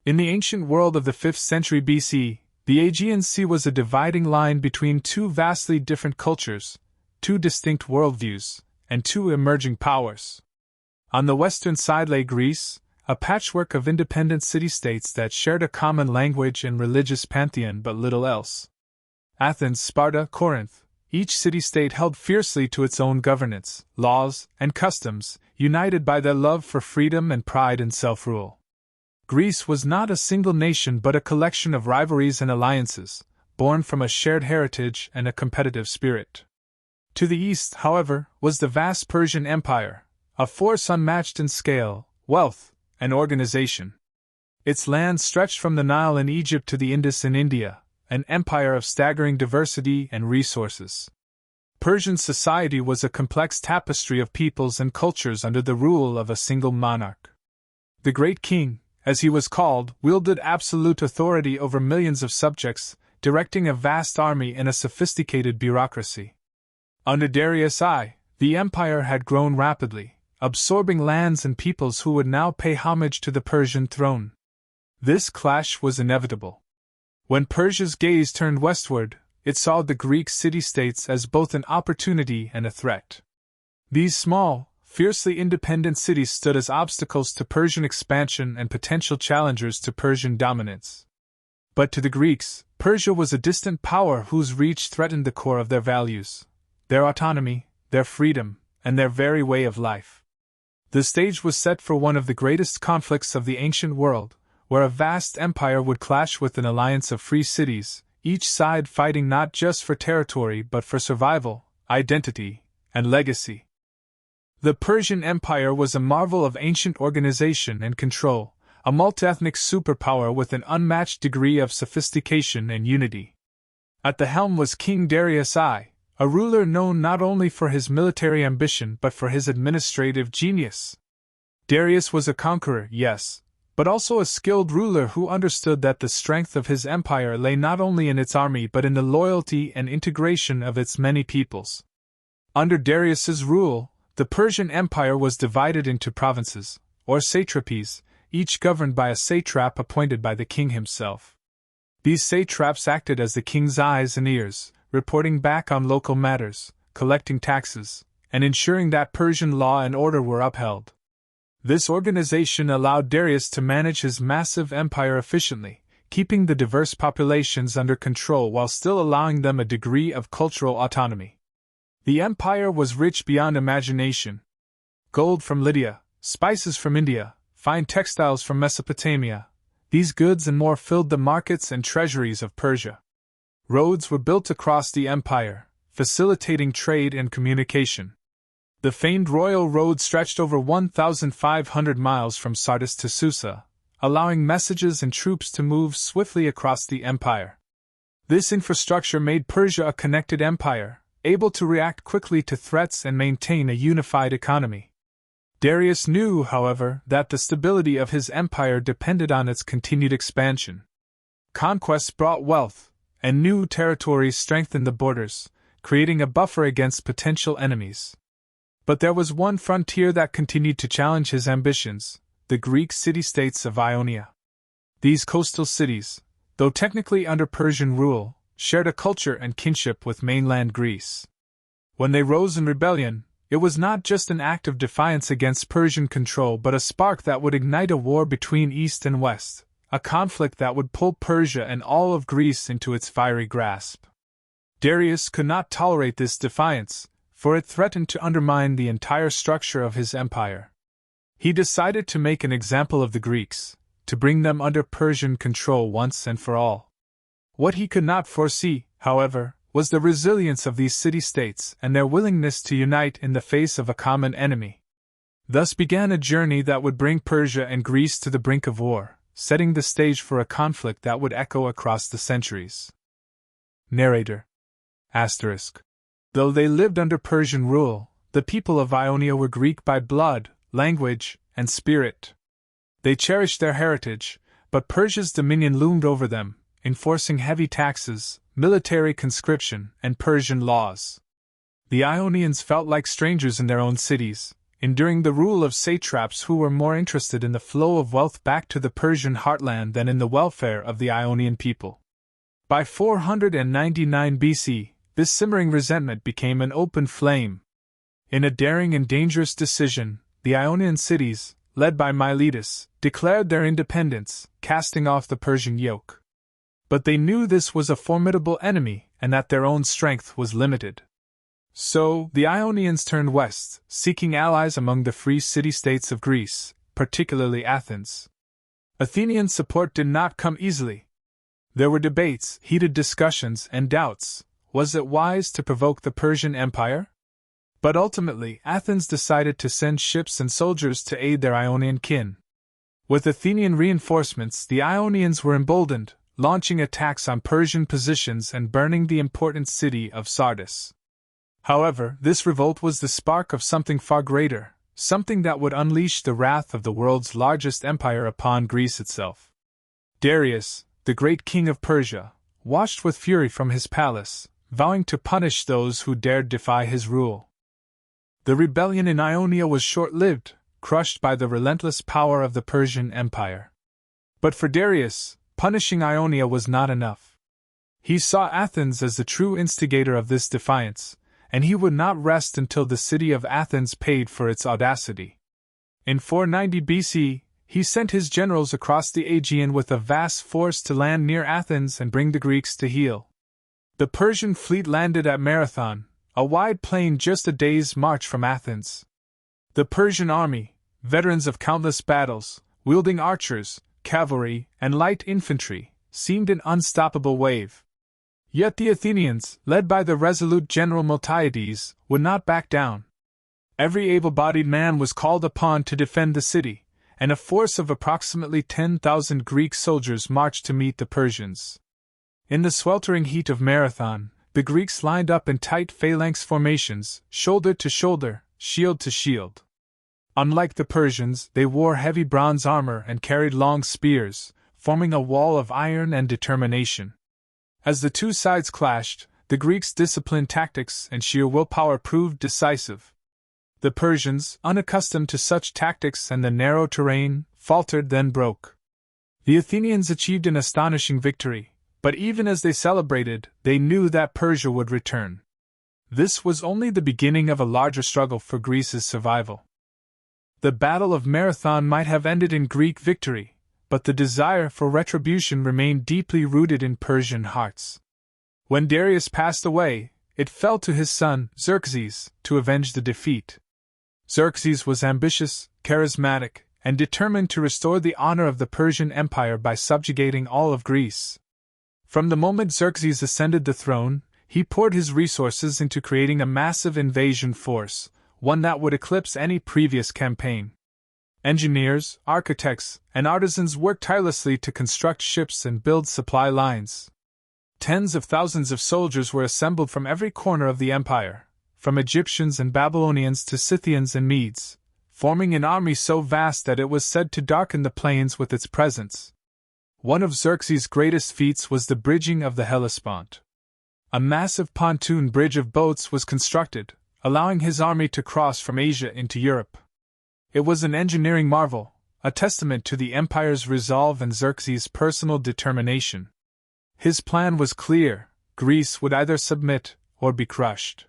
In the ancient world of the 5th century BC, the Aegean Sea was a dividing line between two vastly different cultures, two distinct worldviews, and two emerging powers. On the western side lay Greece, a patchwork of independent city-states that shared a common language and religious pantheon but little else. Athens, Sparta, Corinth, each city-state held fiercely to its own governance, laws, and customs, united by their love for freedom and pride in self-rule. Greece was not a single nation but a collection of rivalries and alliances, born from a shared heritage and a competitive spirit. To the east, however, was the vast Persian Empire, a force unmatched in scale, wealth, and organization. Its land stretched from the Nile in Egypt to the Indus in India, an empire of staggering diversity and resources. Persian society was a complex tapestry of peoples and cultures under the rule of a single monarch. The Great King, as he was called, wielded absolute authority over millions of subjects, directing a vast army and a sophisticated bureaucracy. Under Darius I, the empire had grown rapidly, absorbing lands and peoples who would now pay homage to the Persian throne. This clash was inevitable. When Persia's gaze turned westward, it saw the Greek city-states as both an opportunity and a threat. These small, fiercely independent cities stood as obstacles to Persian expansion and potential challengers to Persian dominance. But to the Greeks, Persia was a distant power whose reach threatened the core of their values, their autonomy, their freedom, and their very way of life. The stage was set for one of the greatest conflicts of the ancient world, where a vast empire would clash with an alliance of free cities, each side fighting not just for territory but for survival, identity, and legacy. The Persian Empire was a marvel of ancient organization and control, a multi-ethnic superpower with an unmatched degree of sophistication and unity. At the helm was King Darius I, a ruler known not only for his military ambition but for his administrative genius. Darius was a conqueror, yes, but also a skilled ruler who understood that the strength of his empire lay not only in its army but in the loyalty and integration of its many peoples. Under Darius's rule, the Persian Empire was divided into provinces, or satrapies, each governed by a satrap appointed by the king himself. These satraps acted as the king's eyes and ears, reporting back on local matters, collecting taxes, and ensuring that Persian law and order were upheld. This organization allowed Darius to manage his massive empire efficiently, keeping the diverse populations under control while still allowing them a degree of cultural autonomy. The empire was rich beyond imagination. Gold from Lydia, spices from India, fine textiles from Mesopotamia, these goods and more filled the markets and treasuries of Persia. Roads were built across the empire, facilitating trade and communication. The famed royal road stretched over 1,500 miles from Sardis to Susa, allowing messages and troops to move swiftly across the empire. This infrastructure made Persia a connected empire, able to react quickly to threats and maintain a unified economy. Darius knew, however, that the stability of his empire depended on its continued expansion. Conquests brought wealth, and new territories strengthened the borders, creating a buffer against potential enemies. But there was one frontier that continued to challenge his ambitions: the Greek city-states of Ionia. These coastal cities, though technically under Persian rule, shared a culture and kinship with mainland Greece. When they rose in rebellion, it was not just an act of defiance against Persian control but a spark that would ignite a war between East and West, a conflict that would pull Persia and all of Greece into its fiery grasp. Darius could not tolerate this defiance, for it threatened to undermine the entire structure of his empire. He decided to make an example of the Greeks, to bring them under Persian control once and for all. What he could not foresee, however, was the resilience of these city-states and their willingness to unite in the face of a common enemy. Thus began a journey that would bring Persia and Greece to the brink of war, setting the stage for a conflict that would echo across the centuries. Narrator. Though they lived under Persian rule, the people of Ionia were Greek by blood, language, and spirit. They cherished their heritage, but Persia's dominion loomed over them, enforcing heavy taxes, military conscription, and Persian laws. The Ionians felt like strangers in their own cities, enduring the rule of satraps who were more interested in the flow of wealth back to the Persian heartland than in the welfare of the Ionian people. By 499 BC, this simmering resentment became an open flame. In a daring and dangerous decision, the Ionian cities, led by Miletus, declared their independence, casting off the Persian yoke. But they knew this was a formidable enemy and that their own strength was limited. So, the Ionians turned west, seeking allies among the free city-states of Greece, particularly Athens. Athenian support did not come easily. There were debates, heated discussions, and doubts. Was it wise to provoke the Persian Empire? But ultimately, Athens decided to send ships and soldiers to aid their Ionian kin. With Athenian reinforcements, the Ionians were emboldened, launching attacks on Persian positions and burning the important city of Sardis. However, this revolt was the spark of something far greater, something that would unleash the wrath of the world's largest empire upon Greece itself. Darius, the great king of Persia, watched with fury from his palace, vowing to punish those who dared defy his rule. The rebellion in Ionia was short-lived, crushed by the relentless power of the Persian Empire. But for Darius, punishing Ionia was not enough. He saw Athens as the true instigator of this defiance, and he would not rest until the city of Athens paid for its audacity. In 490 BC, he sent his generals across the Aegean with a vast force to land near Athens and bring the Greeks to heel. The Persian fleet landed at Marathon, a wide plain just a day's march from Athens. The Persian army, veterans of countless battles, wielding archers, cavalry, and light infantry, seemed an unstoppable wave. Yet the Athenians, led by the resolute general Miltiades, would not back down. Every able-bodied man was called upon to defend the city, and a force of approximately 10,000 Greek soldiers marched to meet the Persians. In the sweltering heat of Marathon, the Greeks lined up in tight phalanx formations, shoulder to shoulder, shield to shield. Unlike the Persians, they wore heavy bronze armor and carried long spears, forming a wall of iron and determination. As the two sides clashed, the Greeks' disciplined tactics and sheer willpower proved decisive. The Persians, unaccustomed to such tactics and the narrow terrain, faltered then broke. The Athenians achieved an astonishing victory, but even as they celebrated, they knew that Persia would return. This was only the beginning of a larger struggle for Greece's survival. The Battle of Marathon might have ended in Greek victory, but the desire for retribution remained deeply rooted in Persian hearts. When Darius passed away, it fell to his son, Xerxes, to avenge the defeat. Xerxes was ambitious, charismatic, and determined to restore the honor of the Persian Empire by subjugating all of Greece. From the moment Xerxes ascended the throne, he poured his resources into creating a massive invasion force, one that would eclipse any previous campaign. Engineers, architects, and artisans worked tirelessly to construct ships and build supply lines. Tens of thousands of soldiers were assembled from every corner of the empire, from Egyptians and Babylonians to Scythians and Medes, forming an army so vast that it was said to darken the plains with its presence. One of Xerxes' greatest feats was the bridging of the Hellespont. A massive pontoon bridge of boats was constructed, allowing his army to cross from Asia into Europe. It was an engineering marvel, a testament to the empire's resolve and Xerxes' personal determination. His plan was clear: Greece would either submit or be crushed.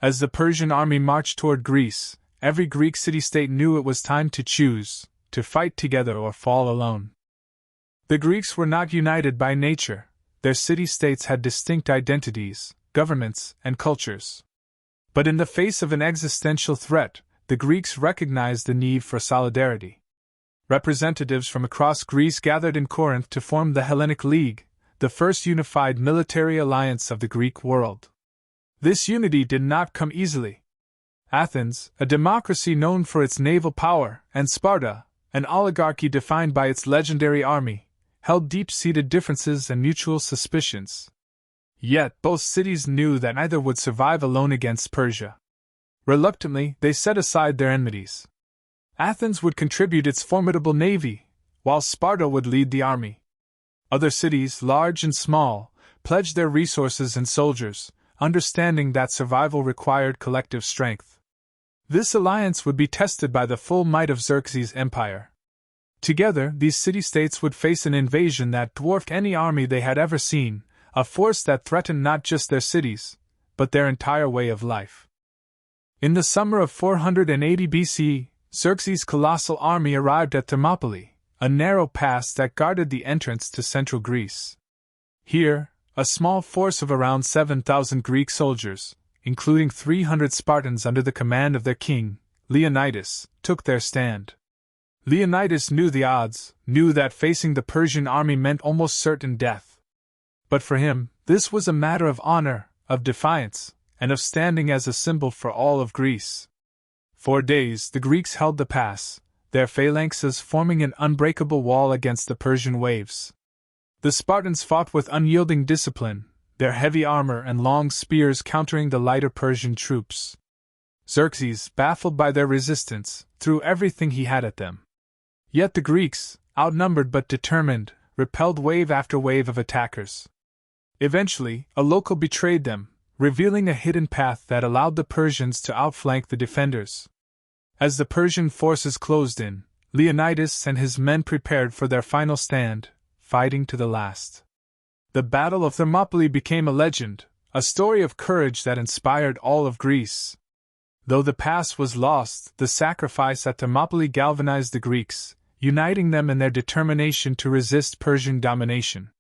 As the Persian army marched toward Greece, every Greek city-state knew it was time to choose, to fight together or fall alone. The Greeks were not united by nature. Their city-states had distinct identities, governments, and cultures. But in the face of an existential threat, the Greeks recognized the need for solidarity. Representatives from across Greece gathered in Corinth to form the Hellenic League, the first unified military alliance of the Greek world. This unity did not come easily. Athens, a democracy known for its naval power, and Sparta, an oligarchy defined by its legendary army, held deep-seated differences and mutual suspicions. Yet both cities knew that neither would survive alone against Persia. Reluctantly, they set aside their enmities. Athens would contribute its formidable navy, while Sparta would lead the army. Other cities, large and small, pledged their resources and soldiers, understanding that survival required collective strength. This alliance would be tested by the full might of Xerxes' empire. Together, these city-states would face an invasion that dwarfed any army they had ever seen, a force that threatened not just their cities, but their entire way of life. In the summer of 480 BC, Xerxes' colossal army arrived at Thermopylae, a narrow pass that guarded the entrance to central Greece. Here, a small force of around 7,000 Greek soldiers, including 300 Spartans under the command of their king, Leonidas, took their stand. Leonidas knew the odds, knew that facing the Persian army meant almost certain death. But for him, this was a matter of honor, of defiance, and of standing as a symbol for all of Greece. 4 days the Greeks held the pass, their phalanxes forming an unbreakable wall against the Persian waves. The Spartans fought with unyielding discipline, their heavy armor and long spears countering the lighter Persian troops. Xerxes, baffled by their resistance, threw everything he had at them. Yet the Greeks, outnumbered but determined, repelled wave after wave of attackers. Eventually, a local betrayed them, revealing a hidden path that allowed the Persians to outflank the defenders. As the Persian forces closed in, Leonidas and his men prepared for their final stand, fighting to the last. The Battle of Thermopylae became a legend, a story of courage that inspired all of Greece. Though the pass was lost, the sacrifice at Thermopylae galvanized the Greeks, uniting them in their determination to resist Persian domination.